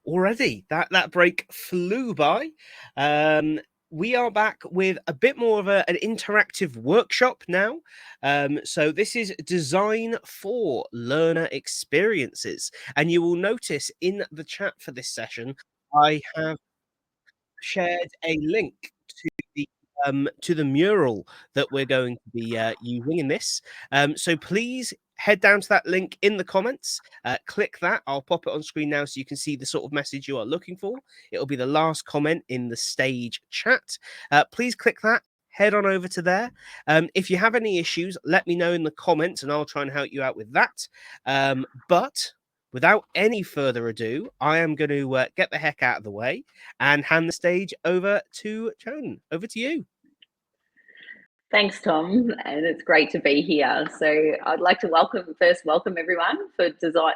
Already, that break flew by. We are back with a bit more of an interactive workshop now. So this is Design for Learner Experiences, and you will notice in the chat for this session, I have shared a link to the mural that we're going to be using in this. So please head down to that link in the comments. Click that. I'll pop it on screen now so you can see the sort of message you are looking for. It'll be the last comment in the stage chat. Please click that. Head on over to there. If you have any issues, let me know in the comments and I'll try and help you out with that. But without any further ado, I am going to get the heck out of the way and hand the stage over to Joan. Over to you. Thanks, Tom, and it's great to be here. So I'd like to welcome everyone for Design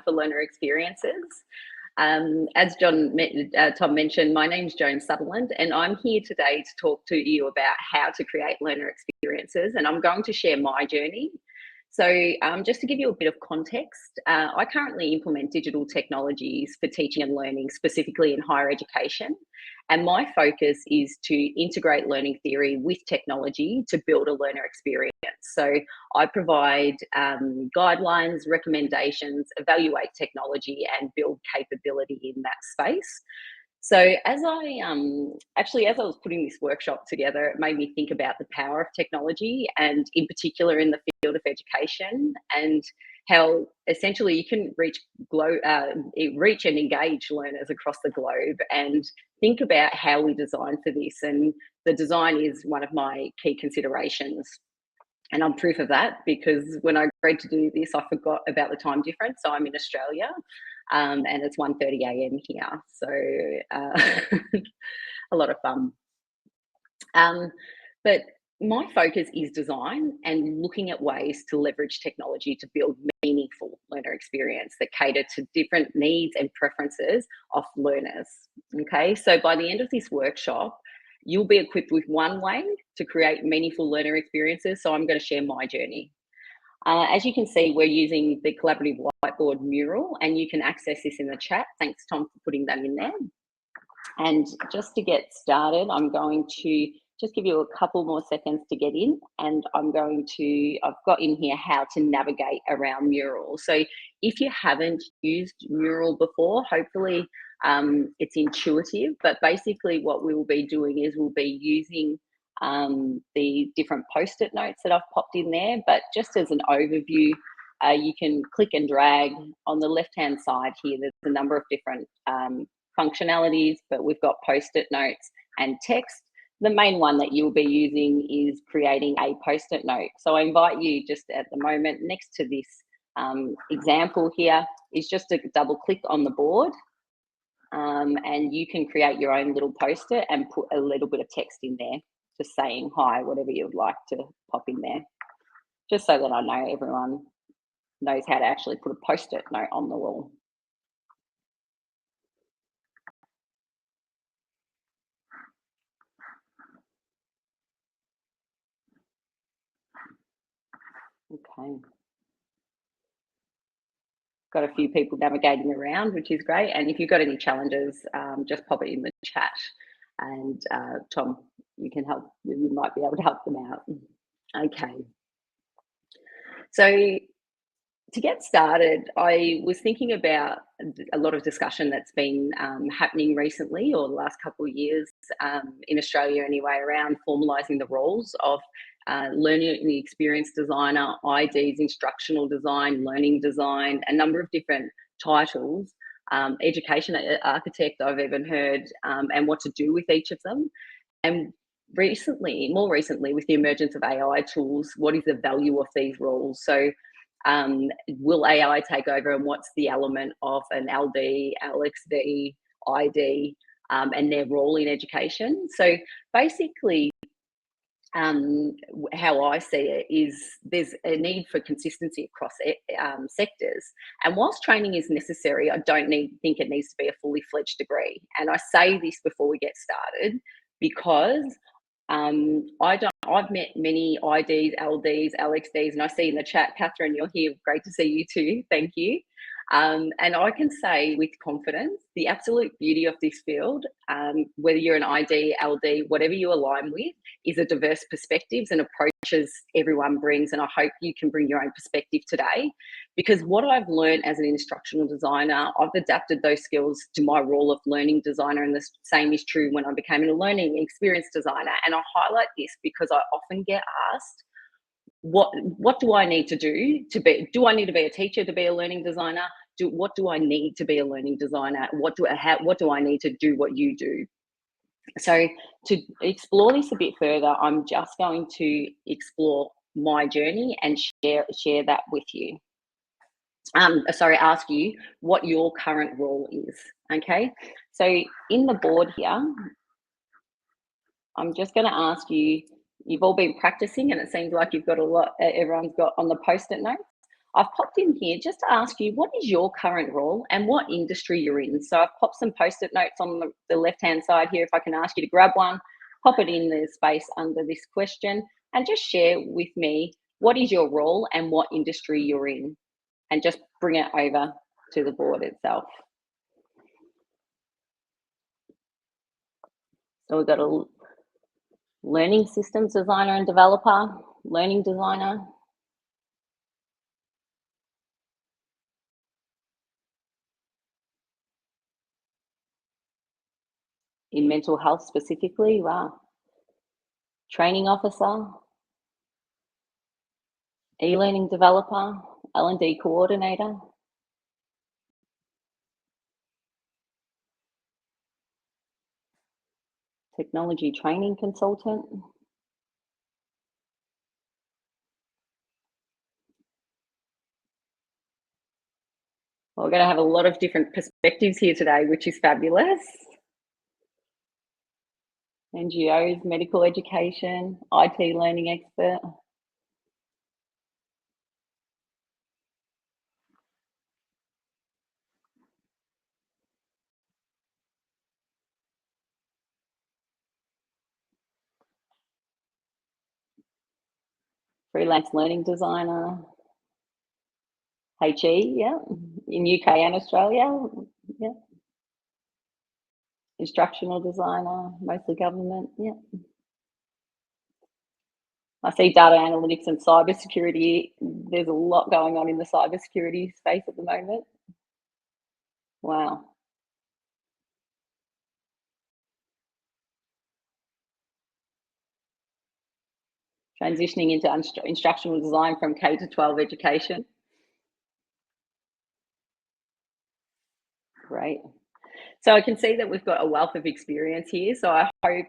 for Learner Experiences. As Tom mentioned, my name's Joan Sutherland, and I'm here today to talk to you about how to create learner experiences, and I'm going to share my journey. So just to give you a bit of context, I currently implement digital technologies for teaching and learning, specifically in higher education. And my focus is to integrate learning theory with technology to build a learner experience. So I provide guidelines, recommendations, evaluate technology, and build capability in that space. So as I was putting this workshop together, it made me think about the power of technology, and in particular in the field of education, and how essentially you can reach and engage learners across the globe, and think about how we design for this. And the design is one of my key considerations. And I'm proof of that, because when I agreed to do this, I forgot about the time difference. So I'm in Australia, and it's 1:30 a.m. here. So a lot of fun. But my focus is design and looking at ways to leverage technology to build meaningful learner experience that cater to different needs and preferences of learners. Okay, so by the end of this workshop, you'll be equipped with one way to create meaningful learner experiences. So I'm going to share my journey. As you can see, we're using the collaborative whiteboard mural, and you can access this in the chat. Thanks, Tom, for putting that in there. And just to get started, I'm going to just give you a couple more seconds to get in, and I've got in here how to navigate around Mural. So if you haven't used Mural before, hopefully it's intuitive, but basically what we will be doing is we'll be using the different post-it notes that I've popped in there. But just as an overview, you can click and drag on the left-hand side here. There's a number of different functionalities, but we've got post-it notes and text. The main one that you'll be using is creating a post-it note. So I invite you just at the moment, next to this example here, is just to double click on the board, and you can create your own little post-it and put a little bit of text in there, just saying hi, whatever you'd like to pop in there, just so that I know everyone knows how to actually put a post-it note on the wall. Okay. Got a few people navigating around, which is great. And if you've got any challenges, just pop it in the chat, and Tom, you might be able to help them out. Okay. So to get started, I was thinking about a lot of discussion that's been happening recently, or the last couple of years, in Australia anyway, around formalising the roles of learning experience designer, IDs, instructional design, learning design, a number of different titles, education architect I've even heard, and what to do with each of them. And more recently, with the emergence of AI tools, what is the value of these roles? So will AI take over, and what's the element of an LD, LXD, ID, and their role in education? So basically, how I see it is there's a need for consistency across sectors. And whilst training is necessary, I don't think it needs to be a fully fledged degree. And I say this before we get started because I've met many IDs, LDs, LXDs, and I see in the chat, Catherine, you're here. Great to see you too. Thank you. And I can say with confidence, the absolute beauty of this field, whether you're an ID, LD, whatever you align with, is a diverse perspectives and approaches everyone brings. And I hope you can bring your own perspective today, because what I've learned as an instructional designer, I've adapted those skills to my role of learning designer. And the same is true when I became a learning experience designer. And I highlight this because I often get asked, what do I need to do I need to be a teacher to be a learning designer? What do I need to be a learning designer? What do I need to do what you do? So to explore this a bit further, I'm just going to explore my journey and share that with you. Ask you what your current role is. Okay, so in the board here, I'm just going to ask you, you've all been practicing and it seems like you've got a lot, everyone's got on the post-it notes. I've popped in here just to ask you, what is your current role and what industry you're in? So I've popped some post-it notes on the left-hand side here. If I can ask you to grab one, pop it in the space under this question and just share with me, what is your role and what industry you're in? And just bring it over to the board itself. So we've got a learning systems designer and developer, learning designer, in mental health specifically, wow. Training officer, e-learning developer, L&D coordinator, technology training consultant, well, we're going to have a lot of different perspectives here today, which is fabulous. NGOs, medical education, IT learning expert. Freelance learning designer, HE, yeah, in UK and Australia, yeah. Instructional designer, mostly government, yeah. I see data analytics and cybersecurity. There's a lot going on in the cybersecurity space at the moment. Wow. Transitioning into instructional design from K to 12 education. Great. So I can see that we've got a wealth of experience here. So I hope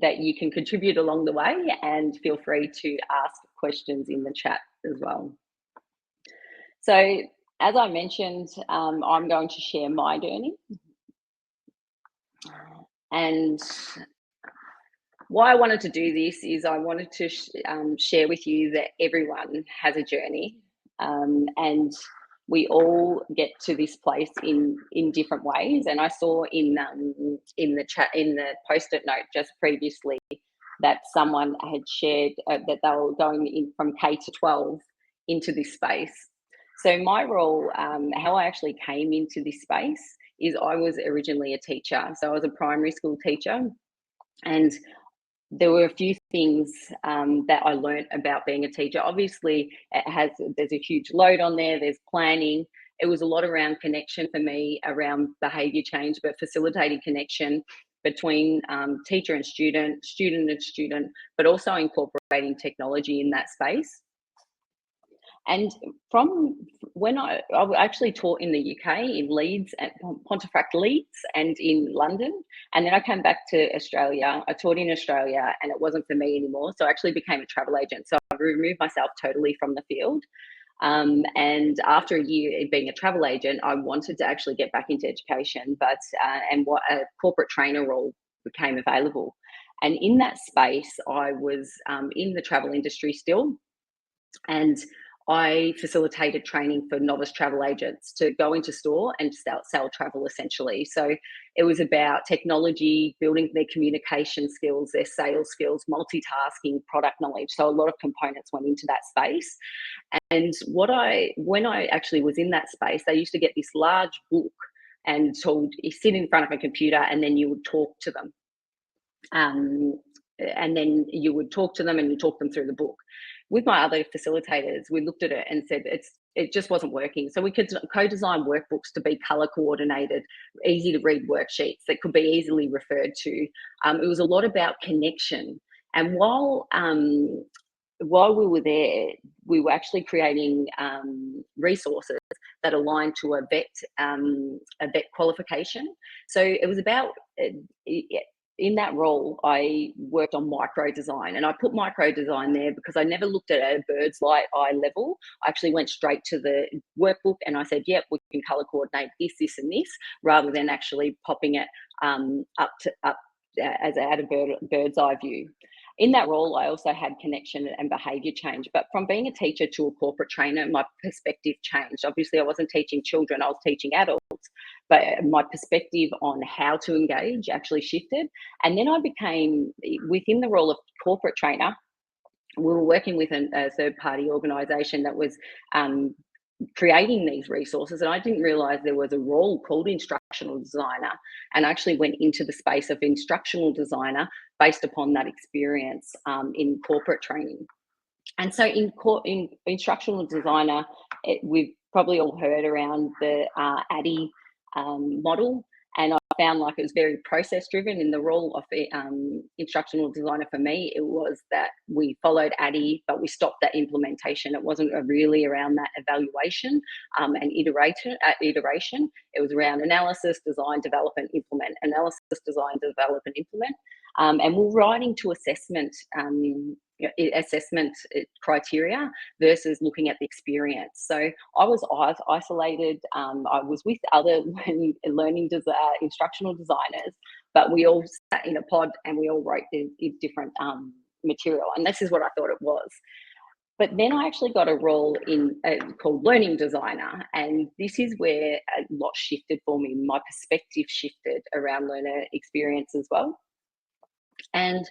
that you can contribute along the way and feel free to ask questions in the chat as well. So as I mentioned, I'm going to share my journey. And why I wanted to do this is I wanted to share with you that everyone has a journey, and we all get to this place in different ways. And I saw in the chat, in the post-it note just previously, that someone had shared that they were going in from K to 12 into this space. So my role, how I actually came into this space, is I was originally a teacher. So I was a primary school teacher, and there were a few things that I learned about being a teacher. Obviously, there's a huge load on there. There's planning. It was a lot around connection for me, around behaviour change, but facilitating connection between teacher and student, student and student, but also incorporating technology in that space. And from when I actually taught in the UK, in Leeds, at Pontefract Leeds, and in London. And then I came back to Australia. I taught in Australia and it wasn't for me anymore. So I actually became a travel agent. So I removed myself totally from the field. And after a year being a travel agent, I wanted to actually get back into education, but and what a corporate trainer role became available. And in that space, I was in the travel industry still. And I facilitated training for novice travel agents to go into store and sell travel essentially. So it was about technology, building their communication skills, their sales skills, multitasking, product knowledge. So a lot of components went into that space. And when I actually was in that space, they used to get this large book and told you sit in front of a computer and then you would talk to them. Um, and then you would talk to them and you talk them through the book. With my other facilitators, we looked at it and said it just wasn't working. So we could co-design workbooks to be color coordinated, easy to read worksheets that could be easily referred to. It was a lot about connection. And while we were there, we were actually creating resources that aligned to a vet qualification. So it was about in that role, I worked on micro design, and I put micro design there because I never looked at it at a bird's eye level. I actually went straight to the workbook and I said, yep, we can color coordinate this, this, and this, rather than actually popping it up as at a bird's eye view. In that role, I also had connection and behaviour change. But from being a teacher to a corporate trainer, my perspective changed. Obviously, I wasn't teaching children, I was teaching adults, but my perspective on how to engage actually shifted. And then I became, within the role of corporate trainer, we were working with a third-party organisation that was creating these resources, and I didn't realize there was a role called instructional designer, and I actually went into the space of instructional designer based upon that experience in corporate training. And so in instructional designer, we've probably all heard around the ADDI model, and I found like it was very process driven. In the role of instructional designer for me, it was that we followed ADDI, but we stopped that implementation. It wasn't really around that evaluation and iteration. It was around analysis, design, develop, and implement. Analysis, design, develop, and implement. And we're writing to assessment criteria versus looking at the experience. So I was isolated. I was with other instructional designers, but we all sat in a pod and we all wrote the different material. And this is what I thought it was. But then I actually got a role in called learning designer, and this is where a lot shifted for me. My perspective shifted around learner experience as well. And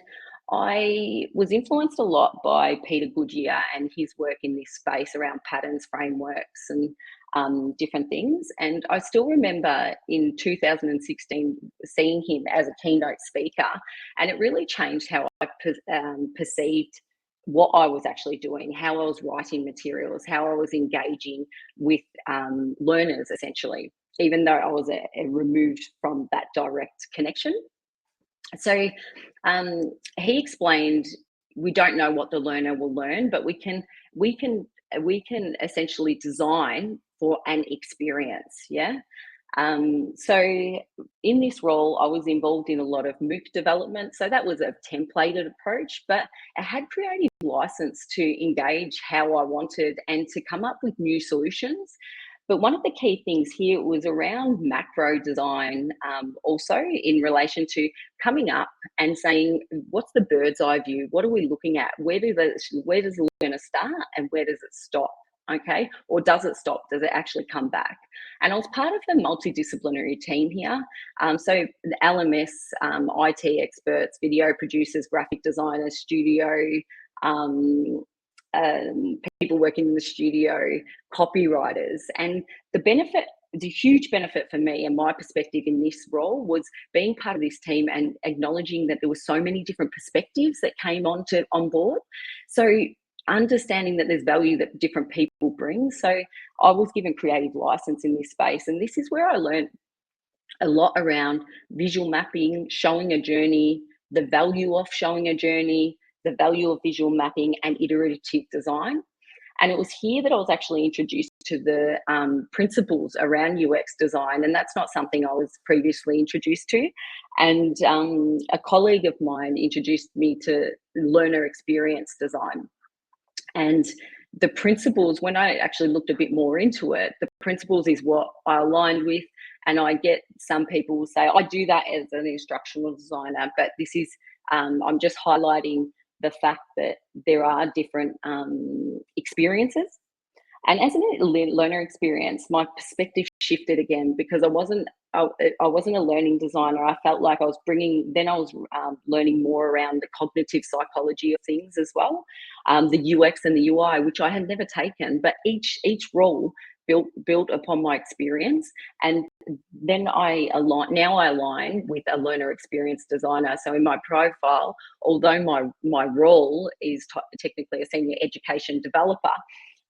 I was influenced a lot by Peter Goodyear and his work in this space around patterns, frameworks, and different things. And I still remember in 2016 seeing him as a keynote speaker, and it really changed how I perceived what I was actually doing, how I was writing materials, how I was engaging with learners, essentially, even though I was removed from that direct connection. So he explained, we don't know what the learner will learn, but we can essentially design for an experience. Yeah. So in this role, I was involved in a lot of MOOC development. So that was a templated approach, but I had creative license to engage how I wanted and to come up with new solutions. But one of the key things here was around macro design, also in relation to coming up and saying, what's the bird's eye view? What are we looking at? Where does the learner start and where does it stop? Okay, or does it stop? Does it actually come back? And I was part of the multidisciplinary team here. So the LMS, IT experts, video producers, graphic designers, studio, people working in the studio, copywriters. And the huge benefit for me and my perspective in this role was being part of this team and acknowledging that there were so many different perspectives that came on board. So understanding that there's value that different people bring. So I was given creative license in this space. And this is where I learned a lot around visual mapping, showing a journey, the value of showing a journey, the value of visual mapping, and iterative design. And it was here that I was actually introduced to the principles around UX design. And that's not something I was previously introduced to. And a colleague of mine introduced me to learner experience design. And the principles, when I actually looked a bit more into it, the principles is what I aligned with. And I get some people will say, I do that as an instructional designer, but this is, I'm just highlighting the fact that there are different experiences And as a learner experience, my perspective shifted again because I wasn't a learning designer. I felt like I was learning more around the cognitive psychology of things as well, the UX and the UI, which I had never taken. But each role built upon my experience, and then I align with a learner experience designer. So in my profile, although my role is technically a senior education developer,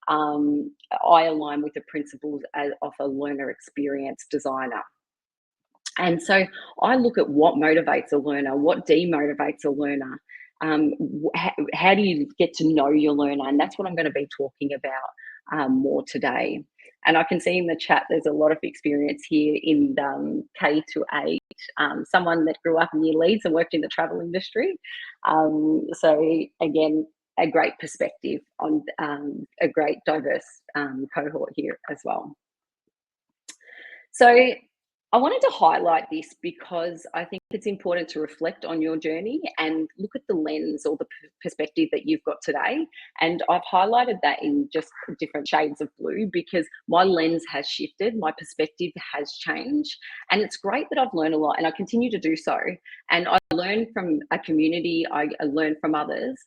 I align with the principles of a learner experience designer. And so I look at what motivates a learner, what demotivates a learner. How do you get to know your learner? And that's what I'm going to be talking about more today. And I can see in the chat there's a lot of experience here in K to 8. Someone that grew up near Leeds and worked in the travel industry. So again, a great perspective on a great diverse cohort here as well. So I wanted to highlight this because I think it's important to reflect on your journey and look at the lens or the perspective that you've got today. And I've highlighted that in just different shades of blue because my lens has shifted, my perspective has changed. And it's great that I've learned a lot and I continue to do so. And I learn from a community, I learn from others.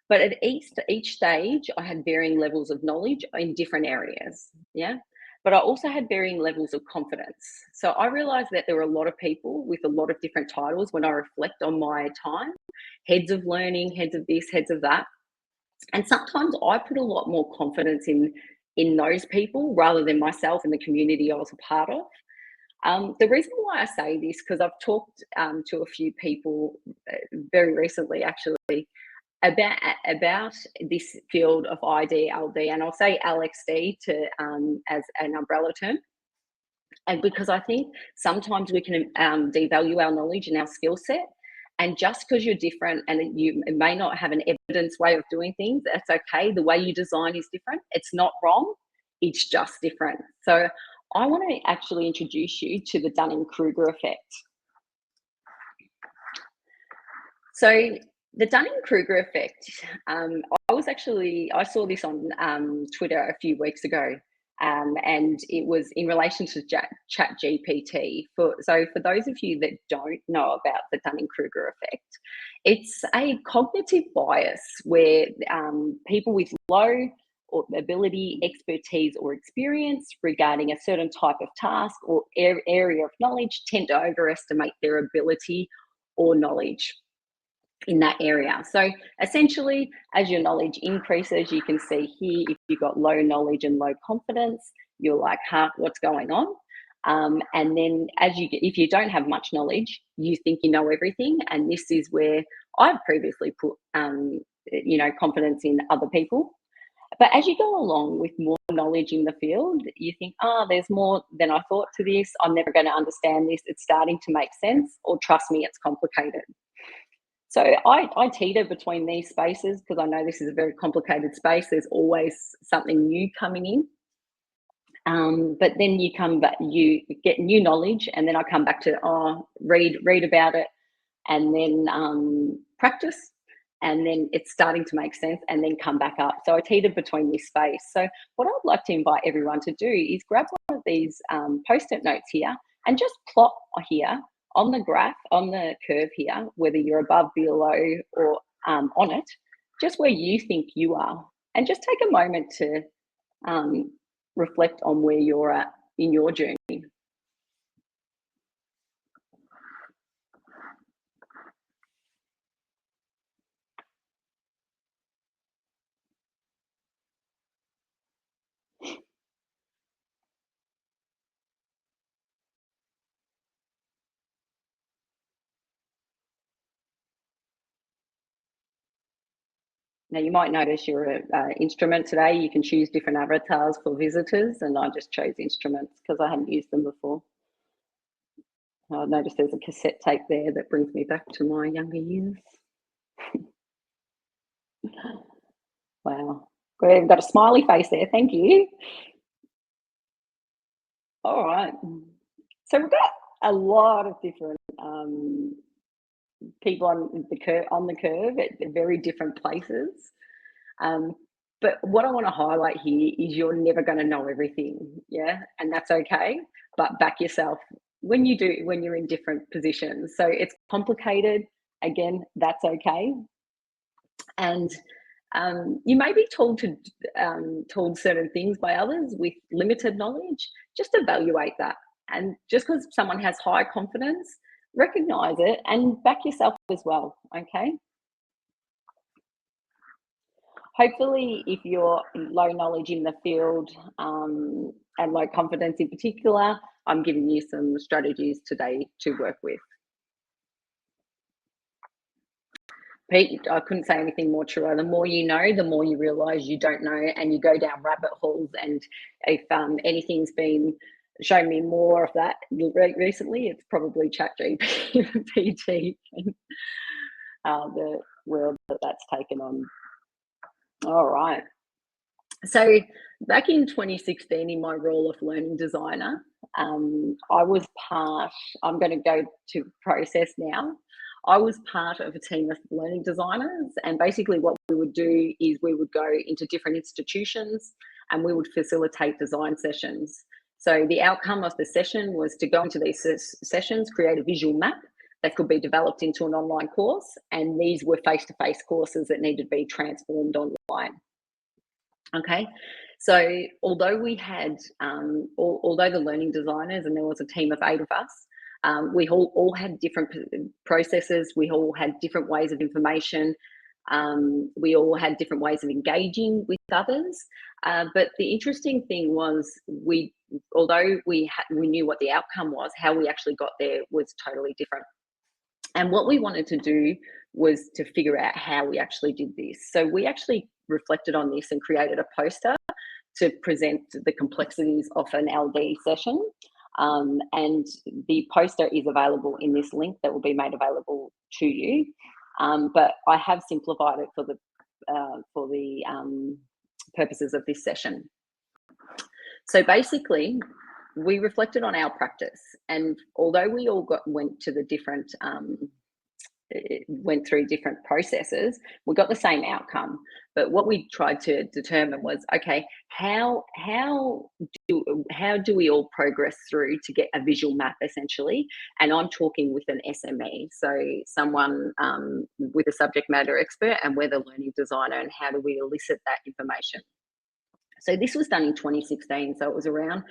But at each stage, I had varying levels of knowledge in different areas. Yeah. But I also had varying levels of confidence. So I realized that there were a lot of people with a lot of different titles when I reflect on my time, heads of learning, heads of this, heads of that. And sometimes I put a lot more confidence in those people rather than myself and the community I was a part of. The reason why I say this, because I've talked to a few people very recently, actually, about this field of IDLD, and I'll say LXD to as an umbrella term, and because I think sometimes we can devalue our knowledge and our skill set, and just because you're different and you may not have an evidence way of doing things, that's okay. The way you design is different. It's not wrong. It's just different. So I want to actually introduce you to the Dunning-Kruger effect. So the Dunning-Kruger effect, I saw this on Twitter a few weeks ago, and it was in relation to ChatGPT. So for those of you that don't know about the Dunning-Kruger effect, it's a cognitive bias where people with low or ability, expertise, or experience regarding a certain type of task or area of knowledge tend to overestimate their ability or knowledge in that area. So essentially, as your knowledge increases, you can see here, if you've got low knowledge and low confidence, you're like, what's going on? And then if you don't have much knowledge, you think you know everything. And this is where I've previously put, confidence in other people. But as you go along with more knowledge in the field, you think, there's more than I thought to this. I'm never going to understand this. It's starting to make sense, or trust me, it's complicated. So I teeter between these spaces because I know this is a very complicated space. There's always something new coming in. But then you come back, you get new knowledge, and then I come back to read about it, and then practice, and then it's starting to make sense, and then come back up. So I teeter between this space. So what I'd like to invite everyone to do is grab one of these post-it notes here and just plot here on the graph, on the curve here, whether you're above, below, or on it, just where you think you are, and just take a moment to reflect on where you're at in your journey. Now, you might notice you're an instrument today. You can choose different avatars for visitors, and I just chose instruments because I hadn't used them before. I noticed there's a cassette tape there that brings me back to my younger years. Wow. We've got a smiley face there. Thank you. All right. So we've got a lot of different people on the curve at very different places. But what I want to highlight here is you're never going to know everything, yeah, and that's okay. But back yourself when you do, when you're in different positions. So it's complicated. Again, that's okay. And you may be told certain things by others with limited knowledge. Just evaluate that, and just because someone has high confidence, recognize it and back yourself as well. Okay. Hopefully, if you're low knowledge in the field and low confidence in particular, I'm giving you some strategies today to work with. Pete, I couldn't say anything more truer. The more you know, the more you realise you don't know, and you go down rabbit holes. And if anything's been showing me more of that recently, it's probably ChatGPT and the world that's taken on. All right. So back in 2016, in my role of learning designer, I was part, I'm going to go to process now. I was part of a team of learning designers, and basically what we would do is we would go into different institutions and we would facilitate design sessions. So the outcome of the session was to go into these sessions, create a visual map that could be developed into an online course, and these were face-to-face courses that needed to be transformed online. Okay, so although we had, although the learning designers, and there was a team of 8 of us, we all had different processes, we all had different ways of information, we all had different ways of engaging with others. But the interesting thing was, although we knew what the outcome was, how we actually got there was totally different. And what we wanted to do was to figure out how we actually did this. So we actually reflected on this and created a poster to present the complexities of an LD session. And the poster is available in this link that will be made available to you. But I have simplified it for the purposes of this session. So basically, we reflected on our practice, and although we all went to the different went through different processes, we got the same outcome. But what we tried to determine was, okay, how do we all progress through to get a visual map, essentially? And I'm talking with an SME, so someone with a subject matter expert, and we're the learning designer, and how do we elicit that information? So this was done in 2016, so it was around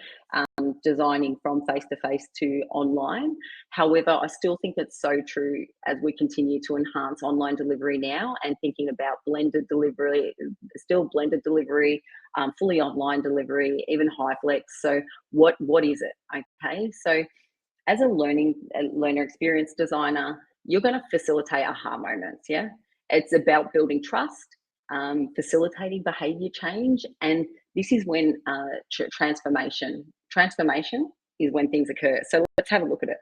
designing from face-to-face to online. However, I still think it's so true as we continue to enhance online delivery now, and thinking about blended delivery, still blended delivery, fully online delivery, even HiFlex. So what is it? Okay, so as a learner experience designer, you're going to facilitate aha moments. Yeah, it's about building trust, facilitating behavior change, and this is when transformation is when things occur. So let's have a look at it.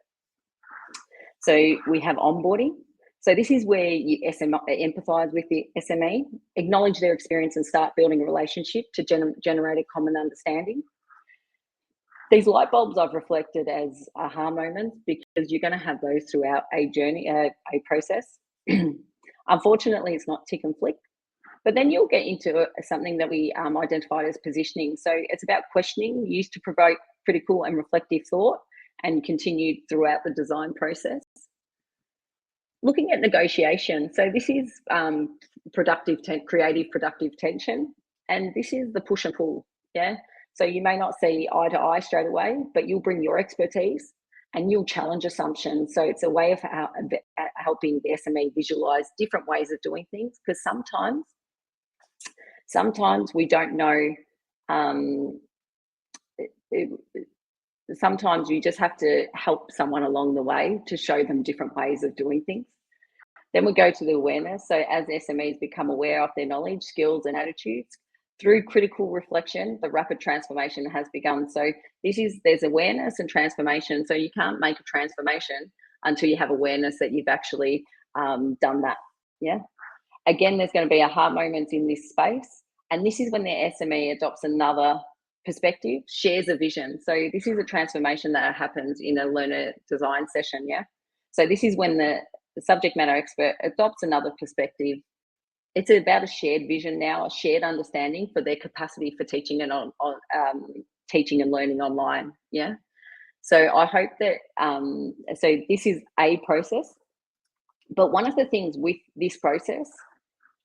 So we have onboarding. So this is where you empathize with the SME, acknowledge their experience, and start building a relationship to generate a common understanding. These light bulbs I've reflected as aha moments because you're going to have those throughout a journey, a process. Unfortunately, it's not tick and flick. But then you'll get into something that we identified as positioning. So it's about questioning used to provoke critical and reflective thought, and continued throughout the design process. Looking at negotiation. So this is creative productive tension. And this is the push and pull. Yeah. So you may not see eye to eye straight away, but you'll bring your expertise and you'll challenge assumptions. So it's a way of helping the SME visualize different ways of doing things, because sometimes we don't know. Sometimes you just have to help someone along the way to show them different ways of doing things. Then we go to the awareness. So as SMEs become aware of their knowledge, skills, and attitudes, through critical reflection, the rapid transformation has begun. So there's awareness and transformation. So you can't make a transformation until you have awareness that you've actually done that. Yeah. Again, there's going to be aha moments in this space. And this is when the SME adopts another perspective, shares a vision. So this is a transformation that happens in a learner design session. Yeah. So this is when the subject matter expert adopts another perspective, it's about a shared vision now, a shared understanding for their capacity for teaching and teaching and learning online. Yeah. So I hope that so this is a process, but one of the things with this process,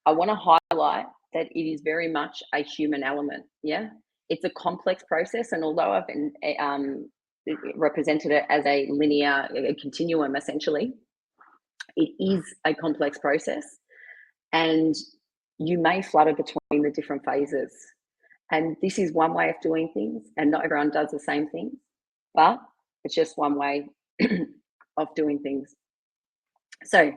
I want to highlight that it is very much a human element. Yeah. It's a complex process, and although I've been represented it as a linear a continuum, essentially, it is a complex process, and you may flutter between the different phases. And this is one way of doing things, and not everyone does the same thing, but it's just one way of doing things. So,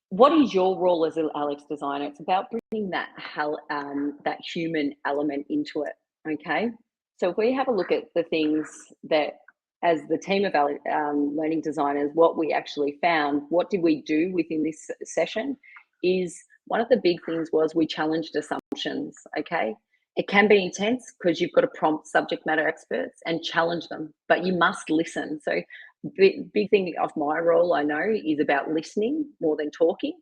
what is your role as an LX designer? It's about bringing that that human element into it. Okay, so if we have a look at the things that, as the team of learning designers, what we actually found, what did we do within this session, is one of the big things was we challenged assumptions. Okay, it can be intense because you've got to prompt subject matter experts and challenge them, but you must listen. So big thing of my role, I know, is about listening more than talking,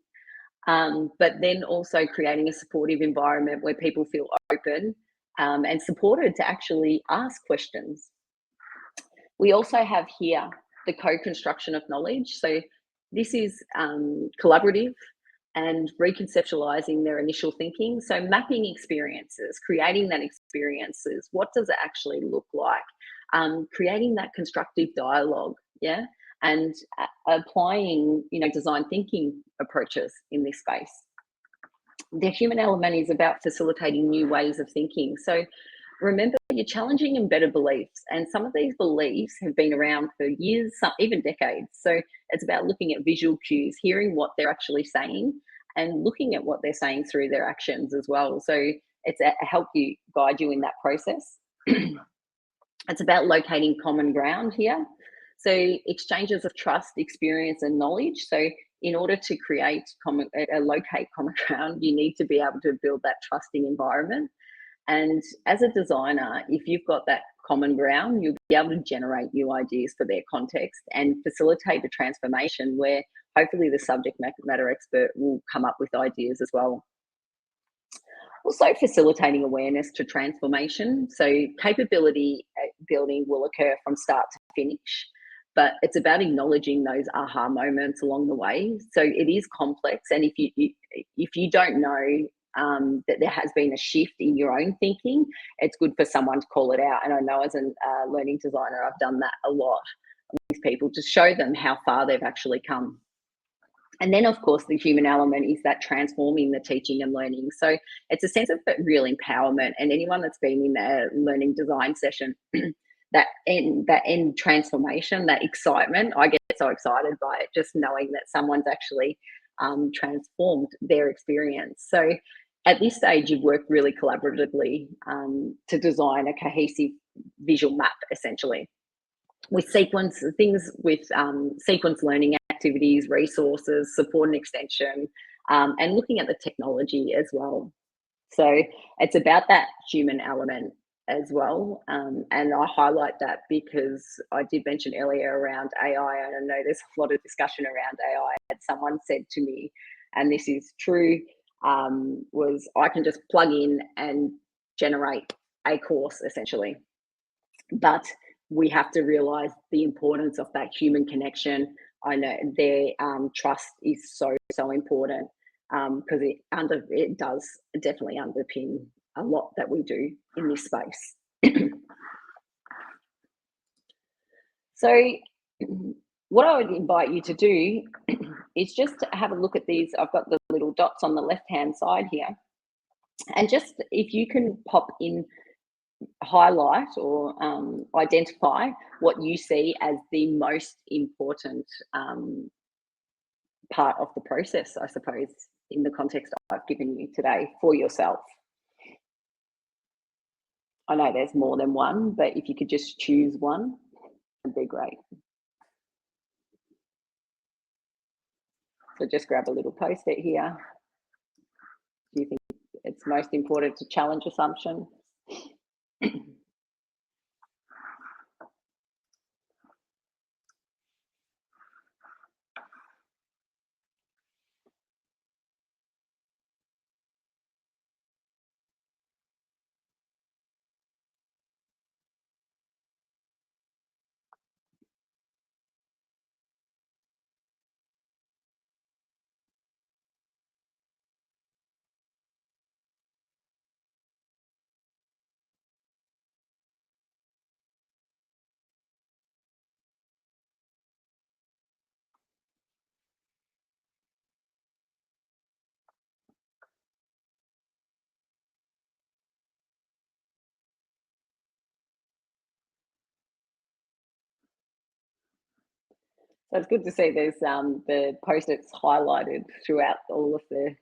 but then also creating a supportive environment where people feel open and supported to actually ask questions. We also have here the co-construction of knowledge. So this is collaborative and reconceptualizing their initial thinking. So mapping experiences, creating that experiences. What does it actually look like? Creating that constructive dialogue, yeah, and applying, design thinking approaches in this space. The human element is about facilitating new ways of thinking. So remember, you're challenging embedded beliefs, and some of these beliefs have been around for years, some even decades. So it's about looking at visual cues, hearing what they're actually saying, and looking at what they're saying through their actions as well. So it's a help you, guide you in that process. It's about locating common ground here. So exchanges of trust, experience, and knowledge. So in order to locate common ground, you need to be able to build that trusting environment. And as a designer, if you've got that common ground, you'll be able to generate new ideas for their context and facilitate the transformation where hopefully the subject matter expert will come up with ideas as well. Also facilitating awareness to transformation. So capability building will occur from start to finish, but it's about acknowledging those aha moments along the way. So it is complex, and if you don't know that there has been a shift in your own thinking, it's good for someone to call it out. And I know as a learning designer, I've done that a lot with people to show them how far they've actually come. And then, of course, the human element is that transforming the teaching and learning. So it's a sense of real empowerment. And anyone that's been in a learning design session, that end transformation, that excitement, I get so excited by it, just knowing that someone's actually transformed their experience. So at this stage, you've worked really collaboratively to design a cohesive visual map, essentially, with sequence learning activities, resources, support and extension, and looking at the technology as well. So it's about that human element as well. And I highlight that because I did mention earlier around AI, and I know there's a lot of discussion around AI. And someone said to me, and this is true, was I can just plug in and generate a course essentially. But we have to realize the importance of that human connection. I know their trust is so important because it does definitely underpin a lot that we do in this space. So what I would invite you to do is just to have a look at these. I've got the little dots on the left-hand side here. And just if you can pop in, highlight or identify what you see as the most important part of the process, I suppose, in the context I've given you today for yourself. I know there's more than one, but if you could just choose one, that'd be great. So just grab a little post-it here. Do you think it's most important to challenge assumptions? So it's good to see there's the post-its highlighted throughout all of the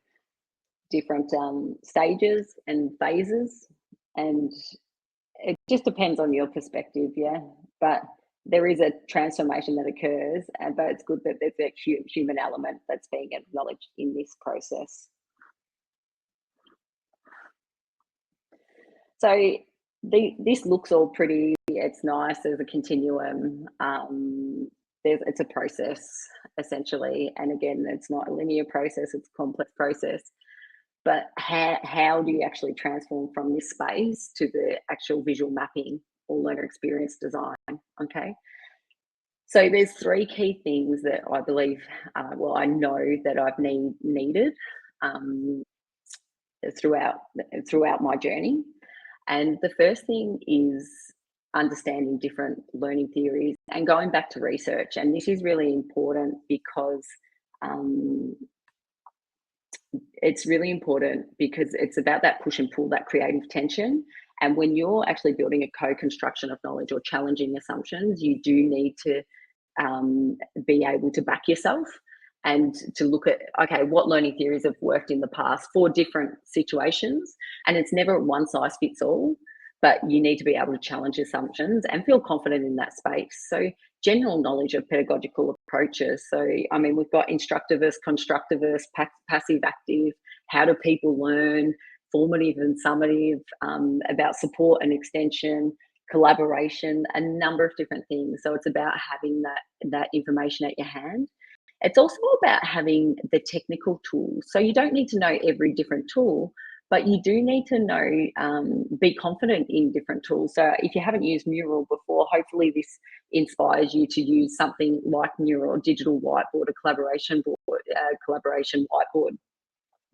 different stages and phases, and it just depends on your perspective, yeah. But there is a transformation that occurs, but it's good that there's a human element that's being acknowledged in this process. So this looks all pretty. It's nice. There's a continuum. It's a process essentially, and again, it's not a linear process. It's a complex process. But how do you actually transform from this space to the actual visual mapping or learner experience design? Okay. So there's three key things that I believe, I know that I've needed um, throughout my journey. And the first thing is understanding different learning theories and going back to research. And this is really important because um, it's about that push and pull, that creative tension. And when you're actually building a co-construction of knowledge or challenging assumptions, you do need to be able to back yourself and to look at, okay, what learning theories have worked in the past for different situations. And it's never one size fits all, but you need to be able to challenge assumptions and feel confident in that space. So general knowledge of pedagogical approaches. So, I mean, we've got instructivist, constructivist, passive, active, how do people learn, formative and summative, about support and extension, collaboration, a number of different things. So it's about having that information at your hand. It's also about having the technical tools. So you don't need to know every different tool, but you do need to know, be confident in different tools. So if you haven't used Mural before, hopefully this inspires you to use something like Mural, a digital whiteboard, a collaboration board, collaboration whiteboard.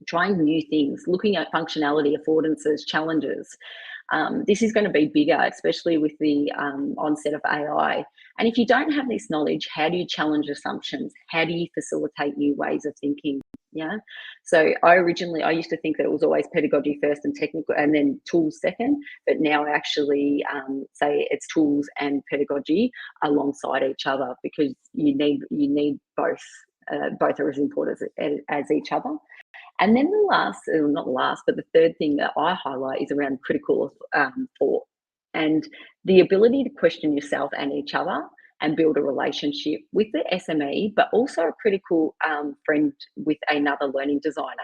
Trying new things, looking at functionality, affordances, challenges. This is going to be bigger, especially with the onset of AI. And if you don't have this knowledge, how do you challenge assumptions? How do you facilitate new ways of thinking? Yeah. So I used to think that it was always pedagogy first and technical and then tools second, but now I actually say it's tools and pedagogy alongside each other because you need both. Both are as important as each other. And then the last, not last, but the third thing that I highlight is around critical thought and the ability to question yourself and each other and build a relationship with the SME, but also a critical friend with another learning designer,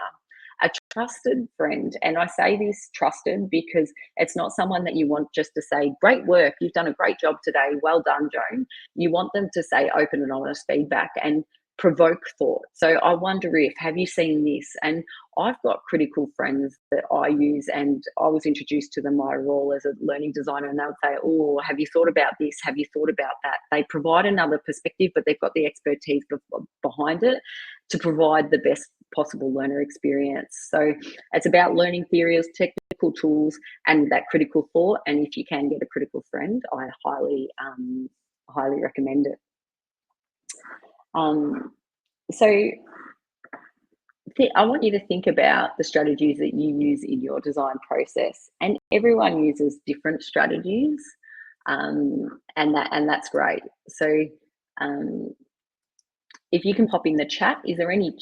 a trusted friend. And I say this trusted because it's not someone that you want just to say, great work, you've done a great job today, well done, Joan. You want them to say open and honest feedback and provoke thought. So I wonder if, have you seen this? And I've got critical friends that I use, and I was introduced to them my role as a learning designer, and they would say, oh, have you thought about this? Have you thought about that? They provide another perspective, but they've got the expertise behind it to provide the best possible learner experience. So it's about learning theories, technical tools, and that critical thought. And if you can get a critical friend, I highly recommend it. So I want you to think about the strategies that you use in your design process, and everyone uses different strategies, and that's great. So if you can pop in the chat, is there any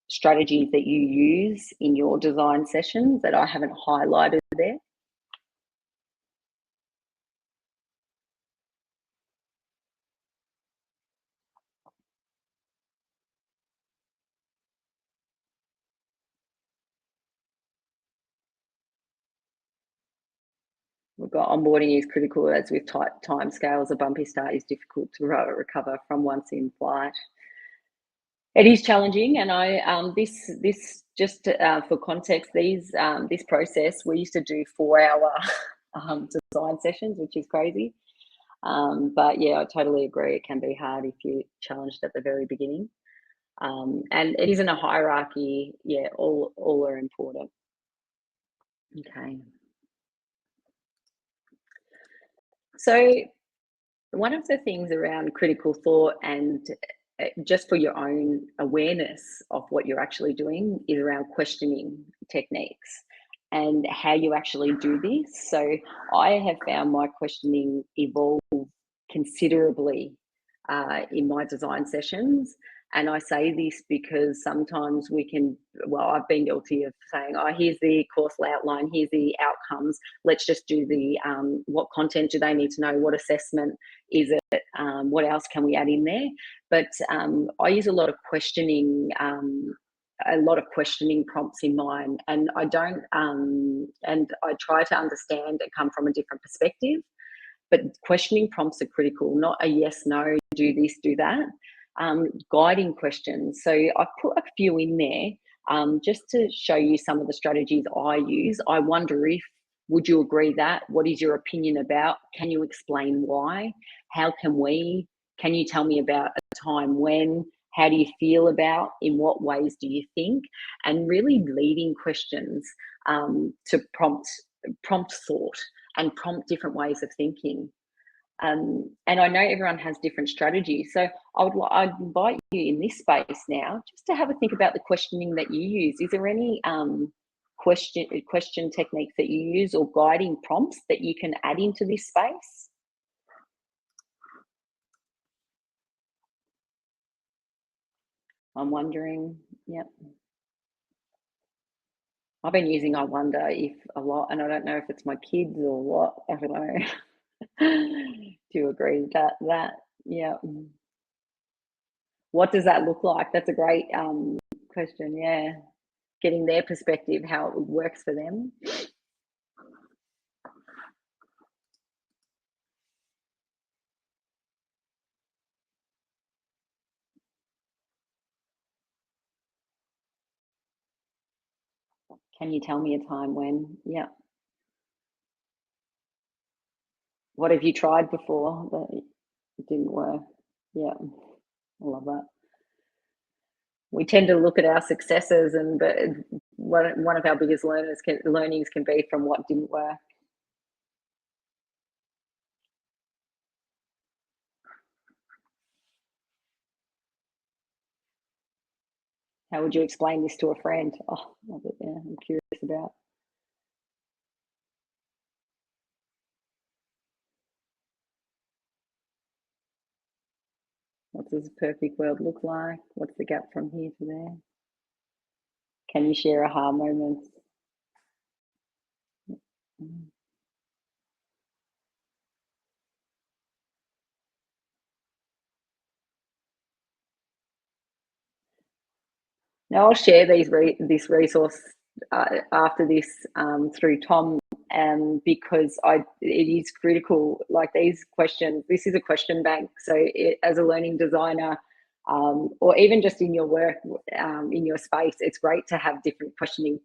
strategies that you use in your design sessions that I haven't highlighted there? We've got onboarding is critical, as with tight time scales. A bumpy start is difficult to recover from once in flight. It is challenging, and this just for context, this process we used to do 4-hour design sessions, which is crazy. But yeah, I totally agree. It can be hard if you're challenged at the very beginning, and it isn't a hierarchy. Yeah, all are important. Okay. So one of the things around critical thought and just for your own awareness of what you're actually doing is around questioning techniques and how you actually do this. So I have found my questioning evolve considerably in my design sessions. And I say this because sometimes we can, well, I've been guilty of saying, oh, here's the course outline, here's the outcomes. Let's just do the, what content do they need to know? What assessment is it? What else can we add in there? But I use a lot of questioning prompts in mine, and I don't, and I try to understand and come from a different perspective. But questioning prompts are critical, not a yes, no, do this, do that. Guiding questions. So I've put a few in there just to show you some of the strategies I use. I wonder if, would you agree that? What is your opinion about? Can you explain why? How can we? Can you tell me about a time when? How do you feel about? In what ways do you think? And really leading questions to prompt thought and prompt different ways of thinking. And I know everyone has different strategies. So I'd invite you in this space now just to have a think about the questioning that you use. Is there any question techniques that you use or guiding prompts that you can add into this space? I'm wondering, yep. I've been using I wonder if a lot, and I don't know if it's my kids or what, I don't know. Do you agree with that? Yeah. What does that look like? That's a great question. Yeah. Getting their perspective, how it works for them. Can you tell me a time when? Yeah. What have you tried before that it didn't work? Yeah. I love that. We tend to look at our successes, and but one of our biggest learnings can be from what didn't work. How would you explain this to a friend? Oh, yeah, I'm curious about. What does a perfect world look like? What's the gap from here to there? Can you share aha moments? Mm. Now I'll share this resource after this through Tom, because it is critical. Like these questions, this is a question bank. So as a learning designer, or even just in your work, in your space, it's great to have different questioning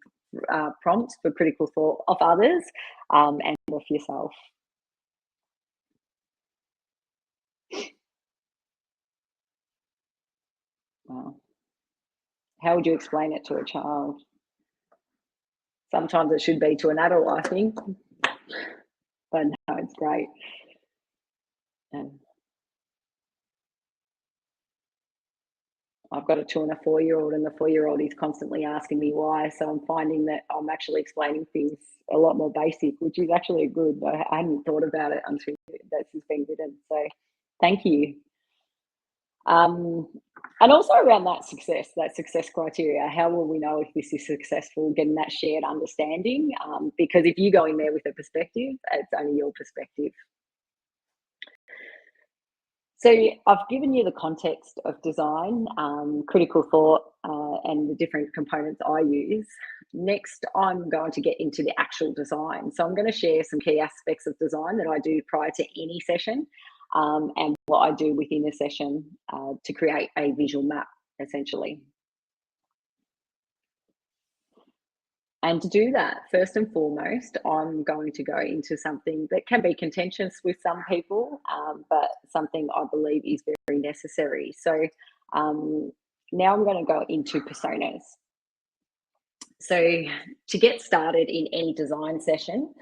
prompts for critical thought of others and of yourself. Wow. How would you explain it to a child? Sometimes it should be to an adult, I think, but no, it's great. I've got a 2 and a 4-year-old, and the 4-year-old is constantly asking me why. So I'm finding that I'm actually explaining things a lot more basic, which is actually good. I hadn't thought about it until this has been written. So thank you. And also around that success criteria, how will we know if this is successful? Getting that shared understanding, because if you go in there with a perspective, it's only your perspective. So I've given you the context of design, critical thought, and the different components I use. Next, I'm going to get into the actual design. So I'm going to share some key aspects of design that I do prior to any session, and what I do within a session to create a visual map, essentially. And to do that, first and foremost, I'm going to go into something that can be contentious with some people, but something I believe is very necessary. So now I'm going to go into personas. So to get started in any design session,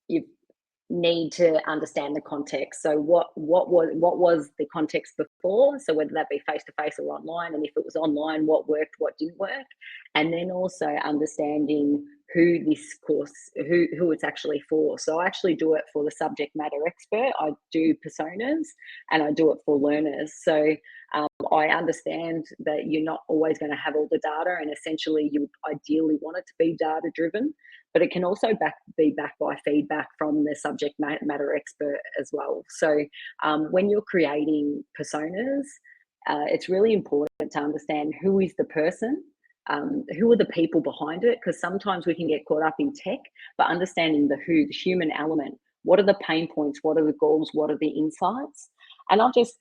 you need to understand the context. So what was the context before? So whether that be face to face or online, and if it was online, what worked, what didn't work, and then also understanding who this course, who it's actually for. So I actually do it for the subject matter expert. I do personas, and I do it for learners. So I understand that you're not always going to have all the data, and essentially you ideally want it to be data driven, but it can also be backed by feedback from the subject matter expert as well. So when you're creating personas, it's really important to understand who is the person, who are the people behind it, because sometimes we can get caught up in tech, but understanding the who, the human element. What are the pain points? What are the goals? What are the insights? And I've just,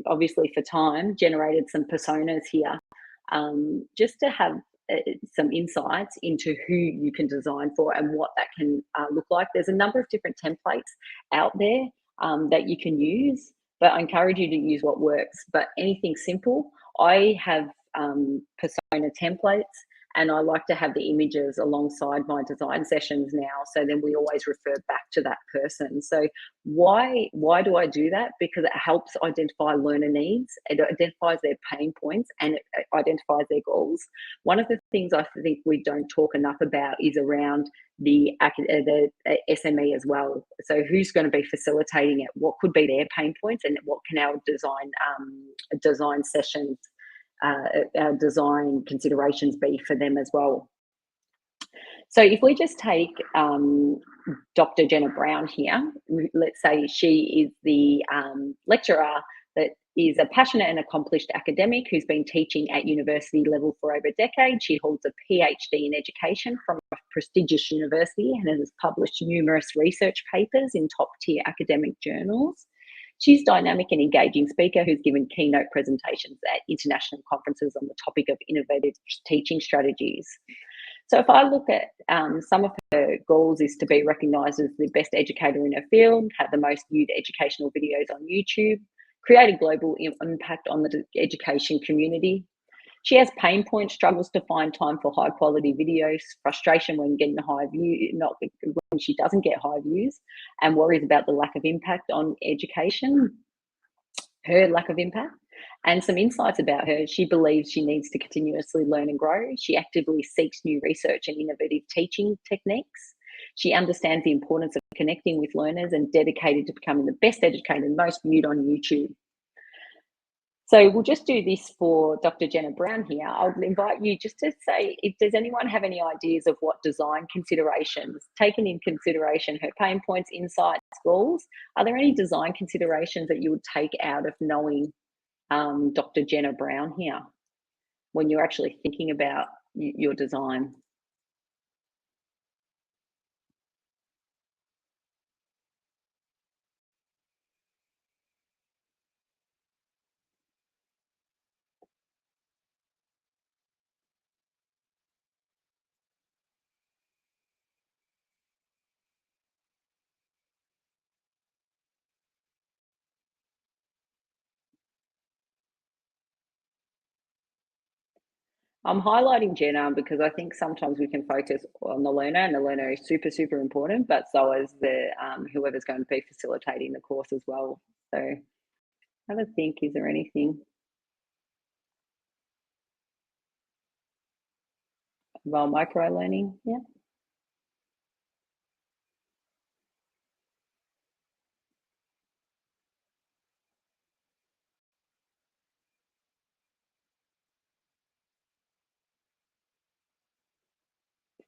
obviously for time, generated some personas here, just to have some insights into who you can design for and what that can look like. There's a number of different templates out there that you can use, but I encourage you to use what works. But anything simple, I have persona templates, and I like to have the images alongside my design sessions now, so then we always refer back to that person. So why do I do that? Because it helps identify learner needs, it identifies their pain points, and it identifies their goals. One of the things I think we don't talk enough about is around the SME as well. So who's going to be facilitating it? What could be their pain points, and what can our design sessions, our design considerations be for them as well? So if we just take Dr. Jenna Brown here, let's say she is the lecturer that is a passionate and accomplished academic who's been teaching at university level for over a decade. She holds a PhD in education from a prestigious university and has published numerous research papers in top-tier academic journals. She's a dynamic and engaging speaker who's given keynote presentations at international conferences on the topic of innovative teaching strategies. So if I look at some of her goals is to be recognised as the best educator in her field, have the most viewed educational videos on YouTube, create a global impact on the education community. She has pain points, struggles to find time for high quality videos, frustration when getting high view, not when she doesn't get high views, and worries about the lack of impact on education, her lack of impact. And some insights about her: she believes she needs to continuously learn and grow. She actively seeks new research and innovative teaching techniques. She understands the importance of connecting with learners and dedicated to becoming the best educator and most viewed on YouTube. So we'll just do this for Dr. Jenna Brown here. I'll invite you just to say, if does anyone have any ideas of what design considerations, taken in consideration her pain points, insights, goals, are there any design considerations that you would take out of knowing Dr. Jenna Brown here when you're actually thinking about your design? I'm highlighting Jenna because I think sometimes we can focus on the learner, and the learner is super, super important, but so is the whoever's going to be facilitating the course as well. So have a think, is there anything about micro learning? Yeah.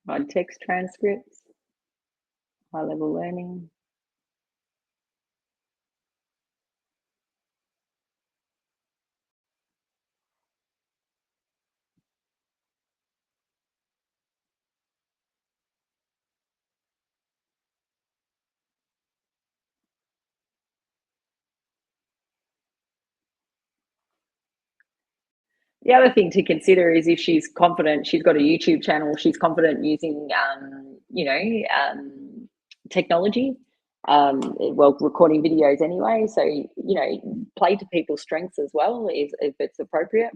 Provide text transcripts, high level learning. The other thing to consider is if she's confident, she's got a YouTube channel, she's confident using, technology, well, recording videos anyway. So, play to people's strengths as well, if it's appropriate.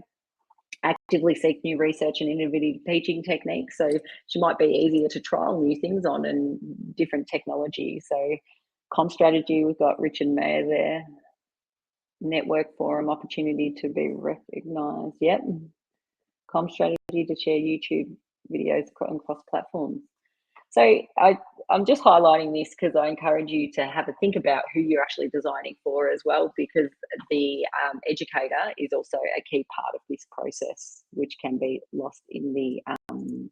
Actively seek new research and innovative teaching techniques. So she might be easier to trial new things on and different technology. So com strategy, we've got Richard Mayer there. Network forum, opportunity to be recognised. Yep. Com strategy to share YouTube videos across platforms. So I'm just highlighting this because I encourage you to have a think about who you're actually designing for as well, because the educator is also a key part of this process, which can be lost in the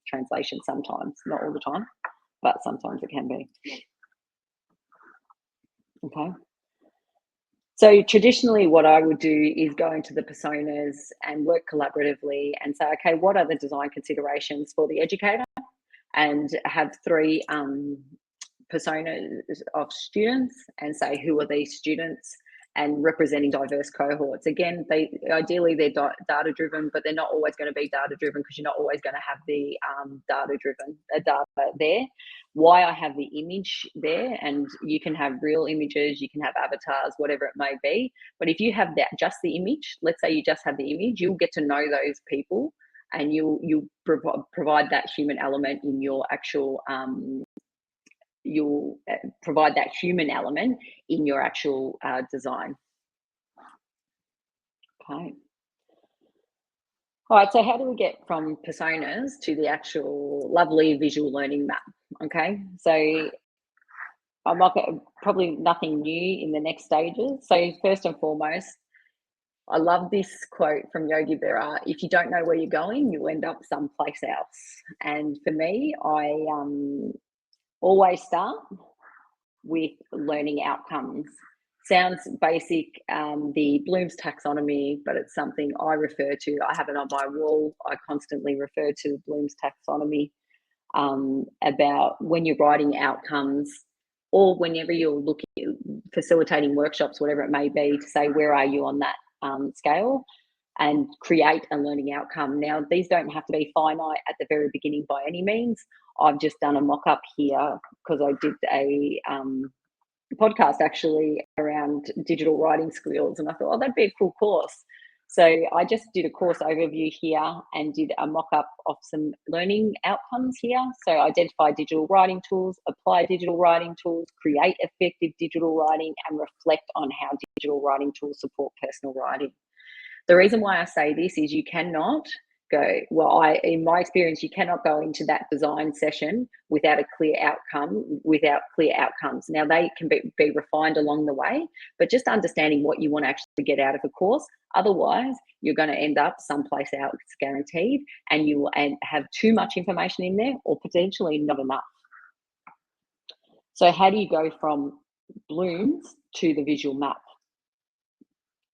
translation sometimes, not all the time, but sometimes it can be. Okay. So traditionally what I would do is go into the personas and work collaboratively and say, okay, what are the design considerations for the educator? And have three personas of students and say who are these students, and representing diverse cohorts. Again, ideally they're data driven, but they're not always going to be data driven because you're not always going to have the data there. Why I have the image there, and you can have real images, you can have avatars, whatever it may be. But if you have that just the image, let's say you just have the image, you'll get to know those people, and you provide that human element in your actual you'll provide that human element in your actual design. Okay. All right, so how do we get from personas to the actual lovely visual learning map? Okay, so I'm not probably nothing new in the next stages. So first and foremost, I love this quote from Yogi Berra: if you don't know where you're going, you'll end up someplace else. And for me, I always start with learning outcomes. Sounds basic, the Bloom's taxonomy, but it's something I refer to. I have it on my wall. I constantly refer to Bloom's taxonomy about when you're writing outcomes, or whenever you're looking, facilitating workshops, whatever it may be, to say where are you on that scale, and create a learning outcome. Now, these don't have to be finite at the very beginning by any means. I've just done a mock-up here because I did a podcast actually around digital writing skills, and I thought, oh, that'd be a cool course. So I just did a course overview here and did a mock-up of some learning outcomes here. So identify digital writing tools, apply digital writing tools, create effective digital writing, and reflect on how digital writing tools support personal writing. The reason why I say this is you cannot go, well, in my experience, you cannot go into that design session without a clear outcome, without clear outcomes. Now, they can be refined along the way, but just understanding what you want to actually get out of a course. Otherwise, you're going to end up someplace else, guaranteed, and you will have too much information in there, or potentially not enough. So how do you go from Bloom's to the visual map?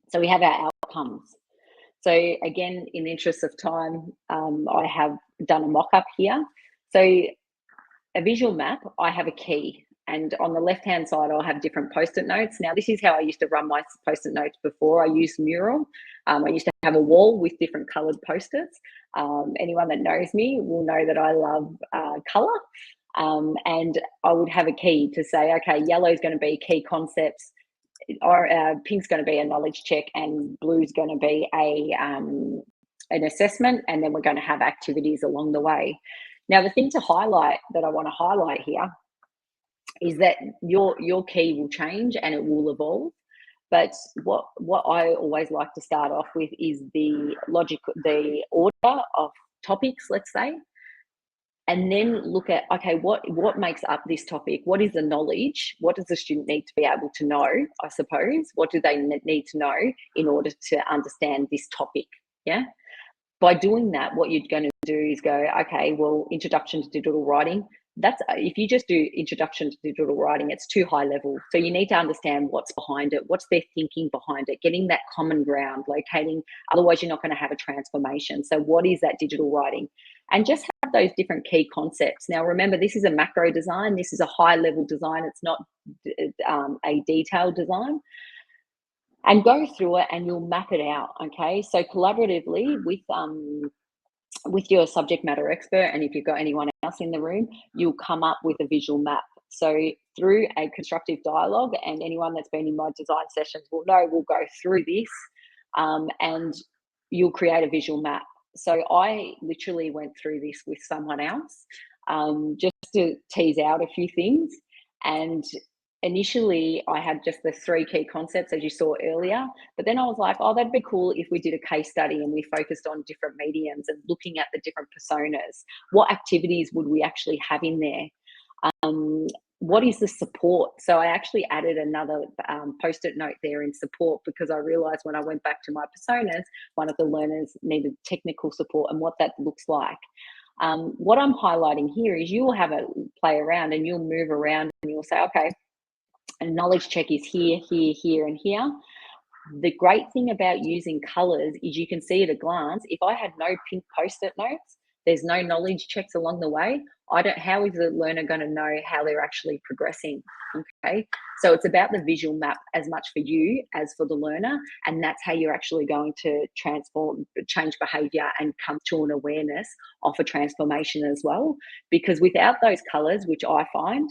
So we have our outcomes. So again, in the interest of time, I have done a mock-up here. So a visual map, I have a key, and on the left-hand side, I'll have different Post-it notes. Now, this is how I used to run my Post-it notes before. I used Mural. I used to have a wall with different coloured Post-its. Anyone that knows me will know that I love colour. And I would have a key to say, okay, yellow is going to be key concepts, or pink's going to be a knowledge check, and blue's going to be an assessment, and then we're going to have activities along the way. Now, the thing to highlight that I want to highlight here is that your key will change and it will evolve. But what I always like to start off with is the order of topics, let's say, and then look at, okay, what makes up this topic? What is the knowledge? What does the student need to be able to know, I suppose? What do they need to know in order to understand this topic? Yeah. By doing that, what you're going to do is go, okay, well, introduction to digital writing. That's, if you just do introduction to digital writing, it's too high level. So you need to understand what's behind it, what's their thinking behind it, getting that common ground, locating, otherwise you're not going to have a transformation. So what is that digital writing? And just have those different key concepts. Now, remember, this is a macro design. This is a high level design. It's not a detailed design. And go through it and you'll map it out, okay? So collaboratively with your subject matter expert, and if you've got anyone else in the room, you'll come up with a visual map. So through a constructive dialogue, and anyone that's been in my design sessions will know, we'll go through this and you'll create a visual map. So I literally went through this with someone else just to tease out a few things. And initially I had just the 3 key concepts as you saw earlier, but then I was like, oh, that'd be cool if we did a case study and we focused on different mediums and looking at the different personas. What activities would we actually have in there? What is the support? So I actually added another post-it note there in support, because I realized when I went back to my personas, one of the learners needed technical support and what that looks like. What I'm highlighting here is you'll have a play around and you'll move around and you'll say, okay, a knowledge check is here, here, here, and here. The great thing about using colors is you can see at a glance, if I had no pink post-it notes, there's no knowledge checks along the way, how is the learner going to know how they're actually progressing? Okay, so it's about the visual map as much for you as for the learner, and that's how you're actually going to change behavior and come to an awareness of a transformation as well. Because without those colors, which I find,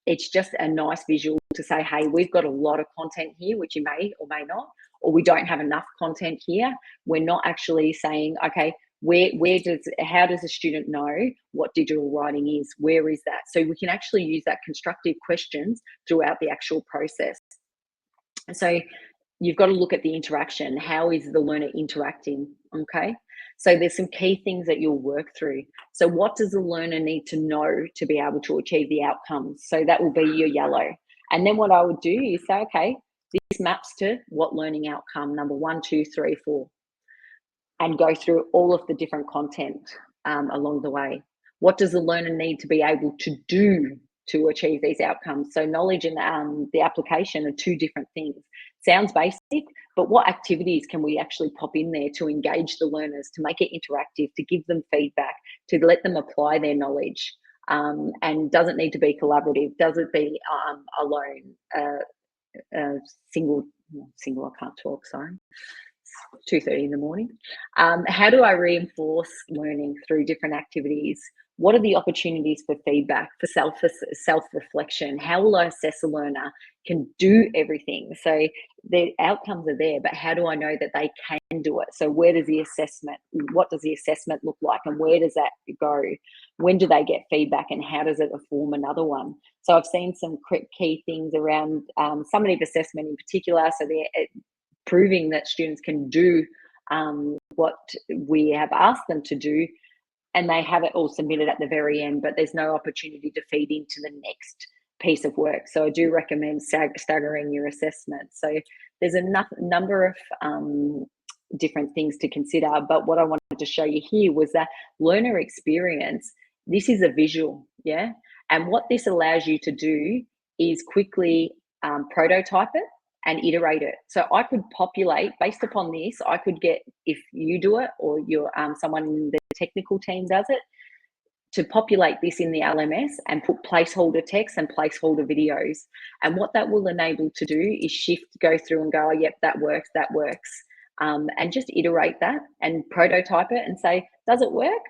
it's just a nice visual to say, hey, we've got a lot of content here, which you may or may not, or we don't have enough content here. We're not actually saying, okay, how does a student know what digital writing is? Where is that? So we can actually use that constructive questions throughout the actual process. And so you've got to look at the interaction. How is the learner interacting? Okay. So there's some key things that you'll work through. So what does the learner need to know to be able to achieve the outcomes? So that will be your yellow. And then what I would do is say, okay, this maps to what learning outcome, number 1, 2, 3, 4, and go through all of the different content along the way. What does the learner need to be able to do to achieve these outcomes? So knowledge and the application are 2 different things. Sounds basic, but what activities can we actually pop in there to engage the learners, to make it interactive, to give them feedback, to let them apply their knowledge? And does it need to be collaborative? Does it be alone? Single, I can't talk, sorry. 2:30 in the morning. How do I reinforce learning through different activities? What are the opportunities for feedback, for self-reflection? How will I assess a learner can do everything? So the outcomes are there, but how do I know that they can do it? So what does the assessment look like, and where does that go? When do they get feedback, and how does it inform another one? So I've seen some key things around summative assessment in particular. So they're proving that students can do what we have asked them to do, and they have it all submitted at the very end, but there's no opportunity to feed into the next piece of work. So I do recommend staggering your assessment. So there's a number of different things to consider, but what I wanted to show you here was that learner experience. This is a visual, yeah? And what this allows you to do is quickly prototype it and iterate it. So I could populate based upon this. I could get, if you do it or you're someone in the technical team does it, to populate this in the LMS and put placeholder text and placeholder videos. And what that will enable to do is go through and go, oh, yep, that works, and just iterate that and prototype it and say, does it work?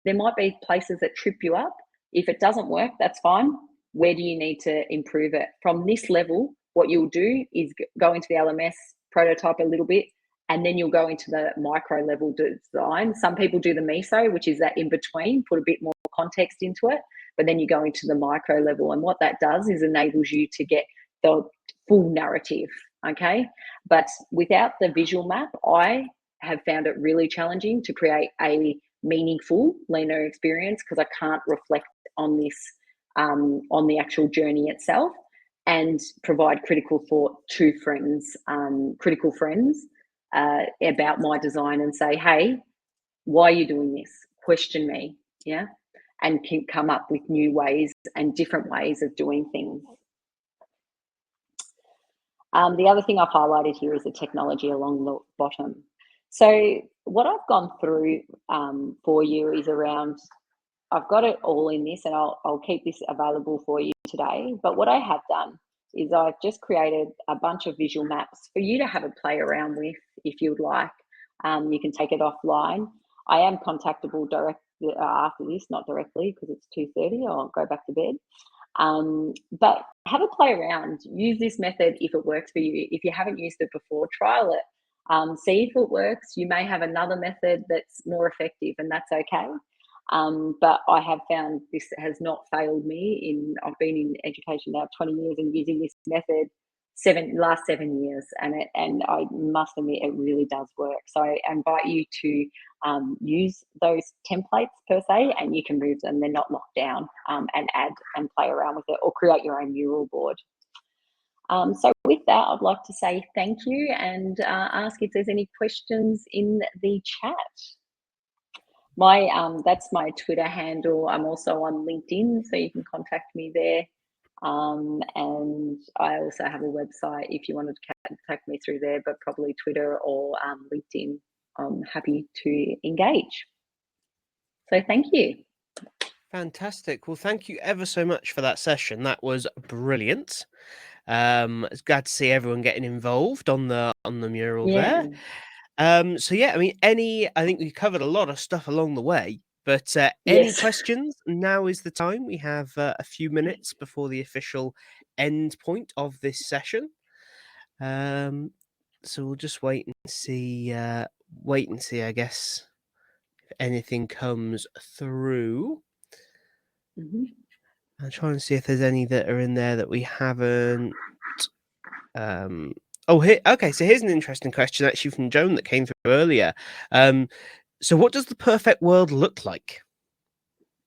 There might be places that trip you up. If it doesn't work, that's fine. Where do you need to improve it? From this level, what you'll do is go into the LMS, prototype a little bit, and then you'll go into the micro level design. Some people do the meso, which is that in between, put a bit more context into it, but then you go into the micro level. And what that does is enables you to get the full narrative, okay? But without the visual map, I have found it really challenging to create a meaningful learner experience, because I can't reflect on this, on the actual journey itself, and provide critical thought to critical friends about my design, and say, hey, why are you doing this? Question me, yeah? And can come up with new ways and different ways of doing things. The other thing I've highlighted here is the technology along the bottom. So what I've gone through for you is around, I've got it all in this, and I'll keep this available for you today. But what I have done is I've just created a bunch of visual maps for you to have a play around with if you would like. You can take it offline. I am contactable directly after this, not directly because it's 2:30. I'll go back to bed. But have a play around. Use this method if it works for you. If you haven't used it before, trial it. See if it works. You may have another method that's more effective, and that's okay. But I have found this has not failed me. I've been in education now 20 years and using this method last 7 years, and I must admit it really does work. So I invite you to use those templates per se, and you can move them; they're not locked down, and add and play around with it, or create your own mural board. So with that, I'd like to say thank you and ask if there's any questions in the chat. That's my Twitter handle. I'm also on LinkedIn, so you can contact me there. And I also have a website if you wanted to contact me through there, but probably Twitter or LinkedIn. I'm happy to engage. So thank you. Fantastic. Well, thank you ever so much for that session. That was brilliant. It's glad to see everyone getting involved on the mural Yeah. there. So yeah, I mean, I think we covered a lot of stuff along the way, but any Yes. questions? Now is the time. We have a few minutes before the official end point of this session. So we'll just wait and see. I guess, if anything comes through. Mm-hmm. I'll try and see if there's any that are in there that we haven't. Oh, here. Okay, so here's an interesting question actually from Joan that came through earlier. So what does the perfect world look like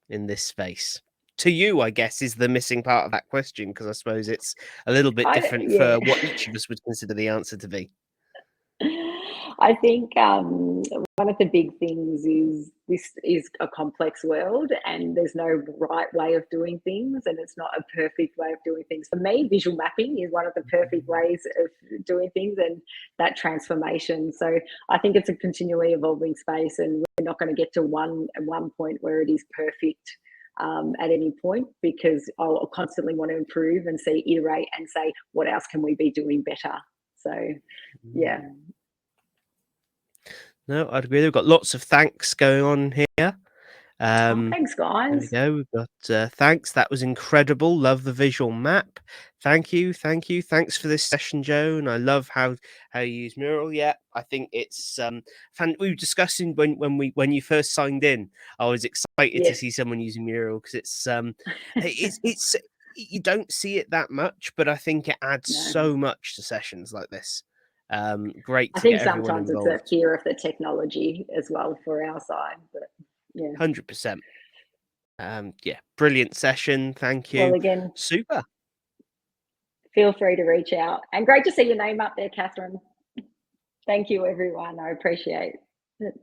in this space? To you, I guess, is the missing part of that question, because I suppose it's a little bit different Yeah. for what each of us would consider the answer to be. I think one of the big things is this is a complex world and there's no right way of doing things, and it's not a perfect way of doing things. For me, visual mapping is one of the perfect ways of doing things, and that transformation. So I think it's a continually evolving space, and we're not going to get to one point where it is perfect. At any point, because I'll constantly want to improve and iterate and say, what else can we be doing better? So, yeah. No, I'd agree. We've got lots of thanks going on here. Thanks, There we guys. go. We've got thanks. That was incredible. Love the visual map. Thank you. Thank you. Thanks for this session, Joan. I love how you use Mural. Yeah, I think it's fun. We were discussing when you first signed in. I was excited to Yes. see someone using Mural, because it's you don't see it that much, but I think it adds No. so much to sessions like this. Great I to get think everyone sometimes it's a involved. fear of the technology as well for our side, but yeah. 100%. Yeah, brilliant session. Thank Well, you. again, Super. feel free to reach out. And great to see your name up there, Catherine. Thank you, everyone. I appreciate it.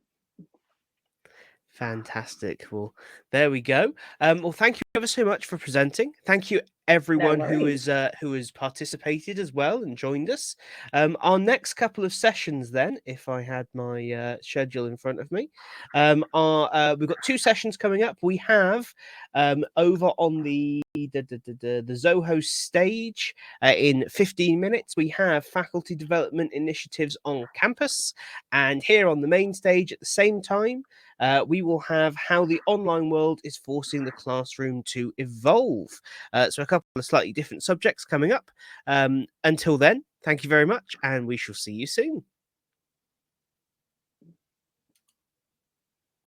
Fantastic. Well, there we go. Well, thank you ever so much for presenting. Thank you No everyone worries. who has participated as well and joined us. Our next couple of sessions, then, if I had my schedule in front of me, are we've got two sessions coming up. We have over on the Zoho stage in 15 minutes. We have faculty development initiatives on campus, and here on the main stage at the same time, we will have how the online world is forcing the classroom to evolve. So a couple of slightly different subjects coming up. Until then, thank you very much, and we shall see you soon.